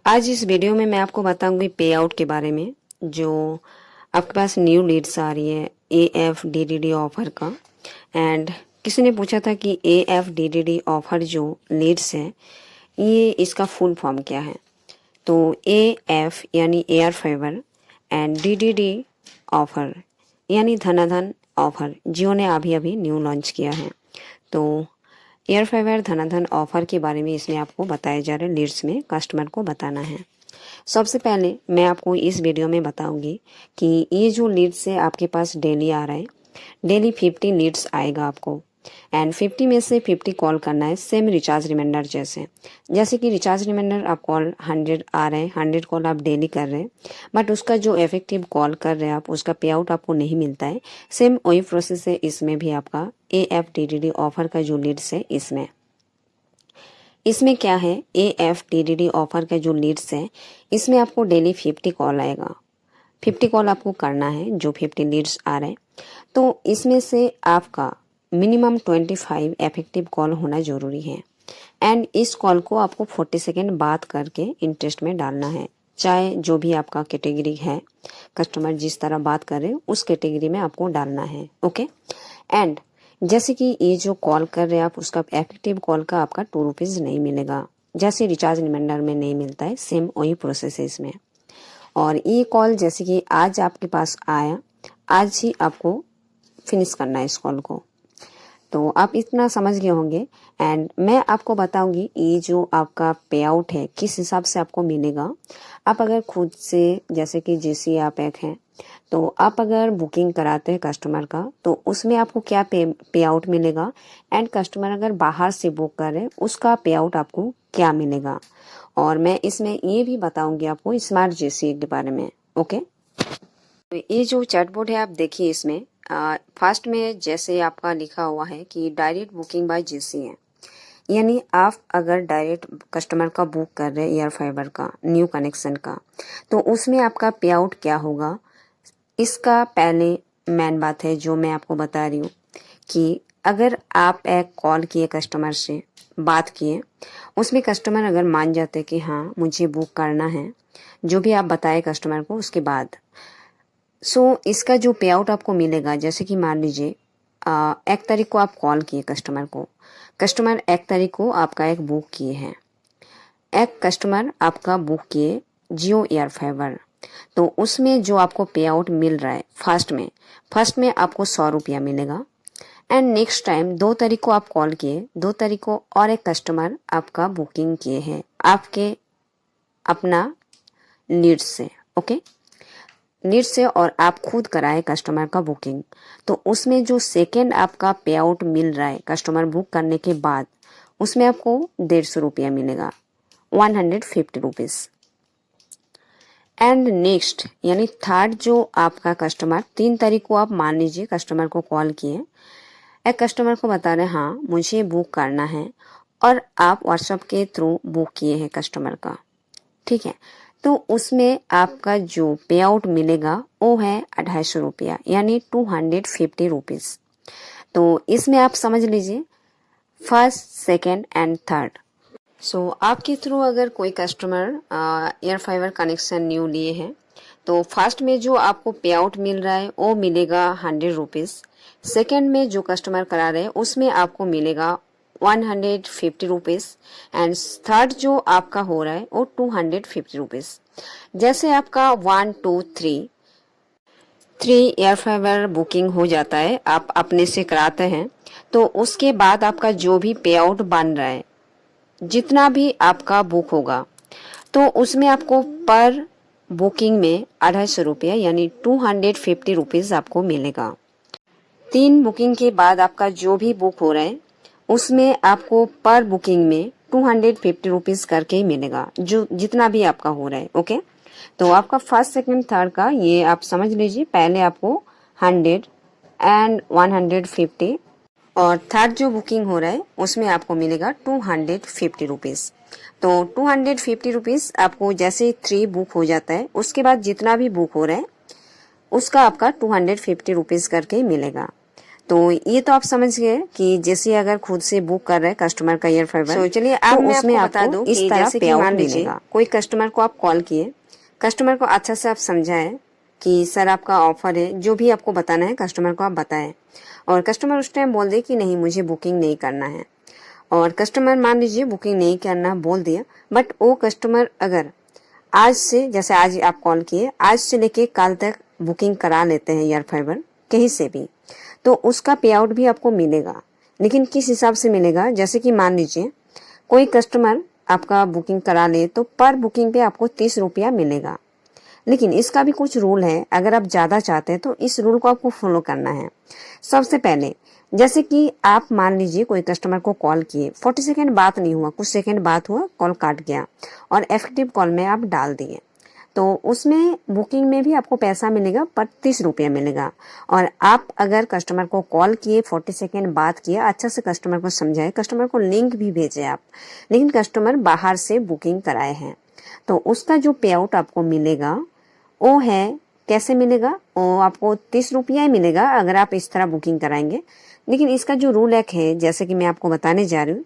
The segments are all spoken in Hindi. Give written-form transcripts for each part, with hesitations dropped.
आज इस वीडियो में मैं आपको बताऊंगी पे आउट के बारे में। जो आपके पास न्यू लीड्स आ रही है AFDDD ऑफर का। एंड किसी ने पूछा था कि AFDDD ऑफर जो लीड्स है ये इसका फुल फॉर्म क्या है। तो AF यानी air favour and DDD offer यानी धनाधन ऑफर जियो ने अभी अभी न्यू लॉन्च किया है। तो एयर फेवर धनाधन ऑफर के बारे में इसमें आपको बताया जा रहा है, लीड्स में कस्टमर को बताना है। सबसे पहले मैं आपको इस वीडियो में बताऊंगी कि ये जो लीड्स है आपके पास डेली आ रहा है, डेली 50 लीड्स आएगा आपको। एंड 50 में से 50 कॉल करना है, सेम रिचार्ज रिमाइंडर जैसे कि रिचार्ज रिमाइंडर आप कॉल 100 आ रहे हैं, 100 कॉल आप डेली कर रहे हैं, बट उसका जो इफेक्टिव कॉल कर रहे हैं आप उसका पे आउट आपको नहीं मिलता है। सेम वही प्रोसेस है इसमें भी आपका AFDDD ऑफर का जो लीड्स है इसमें क्या है, AFDDD ऑफर का जो लीड्स है इसमें आपको डेली 50 कॉल आएगा। 50 कॉल आपको करना है, जो 50 लीड्स आ रहे हैं। तो इसमें से आपका मिनिमम 25 इफेक्टिव कॉल होना जरूरी है। एंड इस कॉल को आपको 40 सेकेंड बात करके इंटरेस्ट में डालना है, चाहे जो भी आपका कैटेगरी है, कस्टमर जिस तरह बात कर रहे हैं उस कैटेगरी में आपको डालना है। ओके। एंड जैसे कि ये जो कॉल कर रहे हैं आप उसका इफेक्टिव कॉल का आपका 2 रुपीज़ नहीं मिलेगा, जैसे रिचार्ज रिमाइंडर में नहीं मिलता है, सेम वही प्रोसेस है इसमें। और ये कॉल जैसे कि आज आपके पास आया, आज ही आपको फिनिश करना है इस कॉल को। तो आप इतना समझ गए होंगे। एंड मैं आपको बताऊंगी ये जो आपका पे आउट है किस हिसाब से आपको मिलेगा। आप अगर खुद से, जैसे कि GC आप एक हैं, तो आप अगर बुकिंग कराते हैं कस्टमर का तो उसमें आपको क्या पे आउट मिलेगा। एंड कस्टमर अगर बाहर से बुक करे उसका पे आउट आपको क्या मिलेगा। और मैं इसमें ये भी बताऊंगी आपको स्मार्ट GC के बारे में। ओके। तो ये जो चैटबॉट है आप देखिए, इसमें फर्स्ट में जैसे आपका लिखा हुआ है कि डायरेक्ट बुकिंग बाय GC है, यानी आप अगर डायरेक्ट कस्टमर का बुक कर रहे हैं एयर फाइबर का न्यू कनेक्शन का, तो उसमें आपका पे आउट क्या होगा। इसका पहले मेन बात है जो मैं आपको बता रही हूँ कि अगर आप एक कॉल किए कस्टमर से, बात किए, उसमें कस्टमर अगर मान जाते कि हाँ मुझे बुक करना है, जो भी आप बताए कस्टमर को उसके बाद, इसका जो पे आउट आपको मिलेगा, जैसे कि मान लीजिए 1 तारीख को आप कॉल किए कस्टमर को, कस्टमर 1 तारीख को आपका एक बुक किए हैं, एक कस्टमर आपका बुक किए जियो एयर फाइबर, तो उसमें जो आपको पे आउट मिल रहा है फर्स्ट में आपको 100 रुपया मिलेगा। एंड नेक्स्ट टाइम 2 तारीख को आप कॉल किए, 2 तारीख को और एक कस्टमर आपका बुकिंग किए हैं आपके अपना लीड्स से। ओके, लीड से, और आप खुद कराए कस्टमर का बुकिंग, तो उसमें जो सेकेंड आपका पे आउट मिल रहा है कस्टमर बुक करने के बाद, उसमें आपको 150 रुपया मिलेगा, 150 रुपीज़। एंड नेक्स्ट यानी थर्ड जो आपका कस्टमर 3 तारीख को आप मान लीजिए कस्टमर को कॉल किए, एक कस्टमर को बता रहे हाँ मुझे बुक करना है, और आप व्हाट्सएप के थ्रू बुक किए हैं कस्टमर का, ठीक है, तो उसमें आपका जो पे आउट मिलेगा वो है 250 रुपया, यानी 250 रुपीज़। तो इसमें आप समझ लीजिए फर्स्ट, सेकेंड एंड थर्ड। आपके थ्रू अगर कोई customer air fibre connection new लिए हैं, तो फर्स्ट में जो आपको पे आउट मिल रहा है वो मिलेगा 100 रुपीज़। सेकेंड में जो कस्टमर करा रहे हैं उसमें आपको मिलेगा 150 रुपीज़। एंड थर्ड जो आपका हो रहा है वो 250 रुपीज़। जैसे आपका 1 2 3 एयर फाइबर बुकिंग हो जाता है, आप अपने से कराते हैं, तो उसके बाद आपका जो भी पे आउट बन रहा है, जितना भी आपका बुक होगा, तो उसमें आपको पर बुकिंग में 250 रुपया यानी 250 रुपीज़ आपको मिलेगा। 3 बुकिंग के बाद आपका जो भी बुक हो रहा है उसमें आपको पर बुकिंग में 250 रुपीज़ करके ही मिलेगा, जो जितना भी आपका हो रहा है। ओके, तो आपका फर्स्ट, सेकंड, थर्ड का ये आप समझ लीजिए, पहले आपको 100 एंड 150, और थर्ड जो बुकिंग हो रहा है उसमें आपको मिलेगा 250 रुपीज़। तो 250 रुपीज़ आपको जैसे 3 बुक हो जाता है उसके बाद जितना भी बुक हो रहा है उसका आपका 250 रुपीज़ करके ही मिलेगा। तो ये तो आप समझ गए कि जैसे अगर खुद से बुक कर रहे हैं कस्टमर का एयर फाइबर, तो चलिए अब मैं उसमें आपको बता दूं इस तरह पे आउट मिलेगा। कोई कस्टमर को आप कॉल किए, कस्टमर को अच्छा से आप समझाएं कि सर आपका ऑफर है, जो भी आपको बताना है कस्टमर को आप बताएं, और कस्टमर उस टाइम बोल दे कि नहीं मुझे बुकिंग नहीं करना है, और कस्टमर मान लीजिए बुकिंग नहीं करना बोल दिया, बट वो कस्टमर अगर आज से, जैसे आज आप कॉल किए, आज से लेके कल तक बुकिंग करा लेते हैं एयर फाइबर कहीं से भी, तो उसका पे आउट भी आपको मिलेगा। लेकिन किस हिसाब से मिलेगा, जैसे कि मान लीजिए कोई कस्टमर आपका बुकिंग करा ले तो पर बुकिंग पे आपको 30 रुपया मिलेगा। लेकिन इसका भी कुछ रूल है, अगर आप ज़्यादा चाहते हैं तो इस रूल को आपको फॉलो करना है। सबसे पहले जैसे कि आप मान लीजिए कोई कस्टमर को कॉल किए, 40 सेकेंड बात नहीं हुआ, कुछ सेकेंड बात हुआ, कॉल काट गया और इफेक्टिव कॉल में आप डाल दिए, तो उसमें बुकिंग में भी आपको पैसा मिलेगा पर 30 रुपया मिलेगा। और आप अगर कस्टमर को कॉल किए, 40 सेकेंड बात किए, अच्छा से कस्टमर को समझाए, कस्टमर को लिंक भी भेजे आप, लेकिन कस्टमर बाहर से बुकिंग कराए हैं, तो उसका जो पे आउट आपको मिलेगा वो है, कैसे मिलेगा, वो आपको 30 रुपया ही मिलेगा अगर आप इस तरह बुकिंग कराएंगे। लेकिन इसका जो रूल है जैसे कि मैं आपको बताने जा रही हूँ,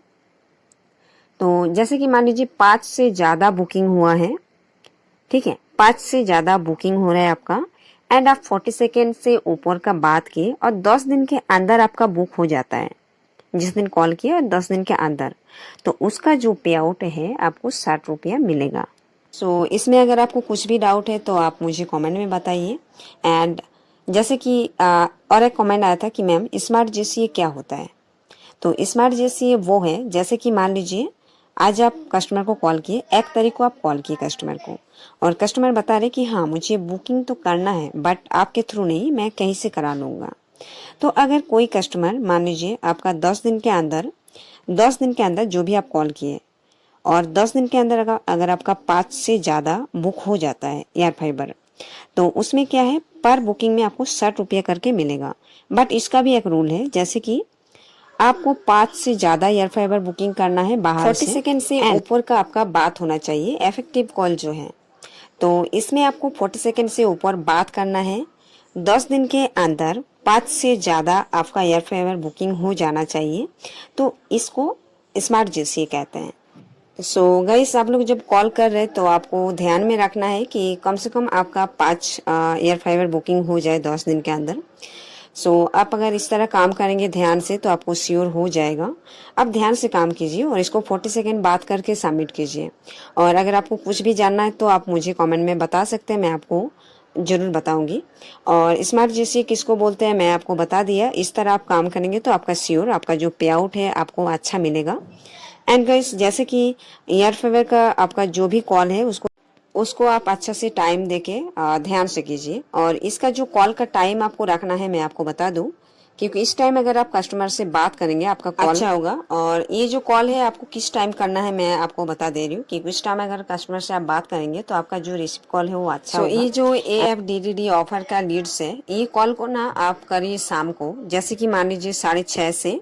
तो जैसे कि मान लीजिए 5 से ज़्यादा बुकिंग हुआ है, ठीक है, 5 से ज़्यादा बुकिंग हो रहा है आपका, एंड आप 40 सेकेंड से ऊपर का बात किए और 10 दिन के अंदर आपका बुक हो जाता है, जिस दिन कॉल किया और 10 दिन के अंदर, तो उसका जो पे आउट है आपको 60 रुपया मिलेगा। सो इसमें अगर आपको कुछ भी डाउट है तो आप मुझे कमेंट में बताइए। एंड जैसे कि और एक कमेंट आया था कि मैम स्मार्ट जेसीए क्या होता है, तो स्मार्ट जेसीए वो है, जैसे कि मान लीजिए आज आप कस्टमर को कॉल किए, 1 तारीख को आप कॉल किए कस्टमर को, और कस्टमर बता रहे कि हाँ मुझे बुकिंग तो करना है बट आपके थ्रू नहीं, मैं कहीं से करा लूँगा। तो अगर कोई कस्टमर मान लीजिए आपका 10 दिन के अंदर जो भी आप कॉल किए और 10 दिन के अंदर अगर आपका 5 से ज़्यादा बुक हो जाता है एयर फाइबर, तो उसमें क्या है, पर बुकिंग में आपको 60 रुपया करके मिलेगा। बट इसका भी एक रूल है, जैसे कि आपको 5 से ज़्यादा एयर फाइबर बुकिंग करना है बाहर से, 40 सेकेंड से ऊपर का आपका बात होना चाहिए इफेक्टिव कॉल जो है, तो इसमें आपको 40 सेकेंड से ऊपर बात करना है, 10 दिन के अंदर 5 से ज़्यादा आपका एयर फाइबर बुकिंग हो जाना चाहिए, तो इसको स्मार्ट जेसीए कहते हैं। सो गाइस, आप लोग जब कॉल कर रहे हैं तो आपको ध्यान में रखना है कि कम से कम आपका 5 एयर फाइबर बुकिंग हो जाए 10 दिन के अंदर। सो आप अगर इस तरह काम करेंगे ध्यान से तो आपको श्योर हो जाएगा। आप ध्यान से काम कीजिए और इसको 40 सेकेंड बात करके सबमिट कीजिए। और अगर आपको कुछ भी जानना है तो आप मुझे कमेंट में बता सकते हैं, मैं आपको ज़रूर बताऊंगी। और स्मार्ट जेसीए किसको बोलते हैं मैं आपको बता दिया। इस तरह आप काम करेंगे तो आपका श्योर, आपका जो पे आउट है आपको अच्छा मिलेगा। एंड गाइस, जैसे कि एयर फाइबर का आपका जो भी कॉल है उसको आप अच्छा से टाइम देके ध्यान से कीजिए। और इसका जो कॉल का टाइम आपको रखना है मैं आपको बता दूं, क्योंकि इस टाइम अगर आप कस्टमर से बात करेंगे आपका कॉल अच्छा होगा। और ये जो कॉल है आपको किस टाइम करना है मैं आपको बता दे रही हूँ, क्योंकि इस टाइम अगर कस्टमर से आप बात करेंगे तो आपका जो रिसीव कॉल है वो अच्छा होगा। ये जो AFDDD ऑफर का लीड्स है, ये कॉल को ना आप करिए शाम को, जैसे कि मान लीजिए 6:30 से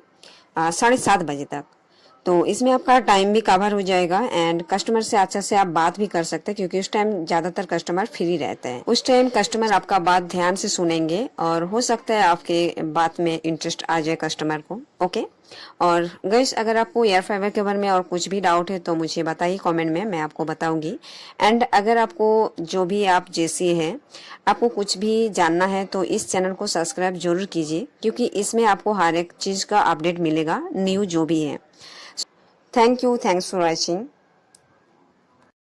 7:30 बजे तक, तो इसमें आपका टाइम भी कवर हो जाएगा एंड कस्टमर से अच्छा से आप बात भी कर सकते हैं, क्योंकि उस टाइम ज्यादातर कस्टमर फ्री रहते हैं। उस टाइम कस्टमर आपका बात ध्यान से सुनेंगे और हो सकता है आपके बात में इंटरेस्ट आ जाए कस्टमर को। ओके। और गाइस, अगर आपको एयर फाइबर के बारे में और कुछ भी डाउट है तो मुझे बताइए कमेंट में, मैं आपको बताऊंगी। एंड अगर आपको जो भी आप जैसे हैं आपको कुछ भी जानना है तो इस चैनल को सब्सक्राइब जरूर कीजिए, क्योंकि इसमें आपको हर एक चीज का अपडेट मिलेगा, न्यू जो भी है। Thank you. Thanks for watching.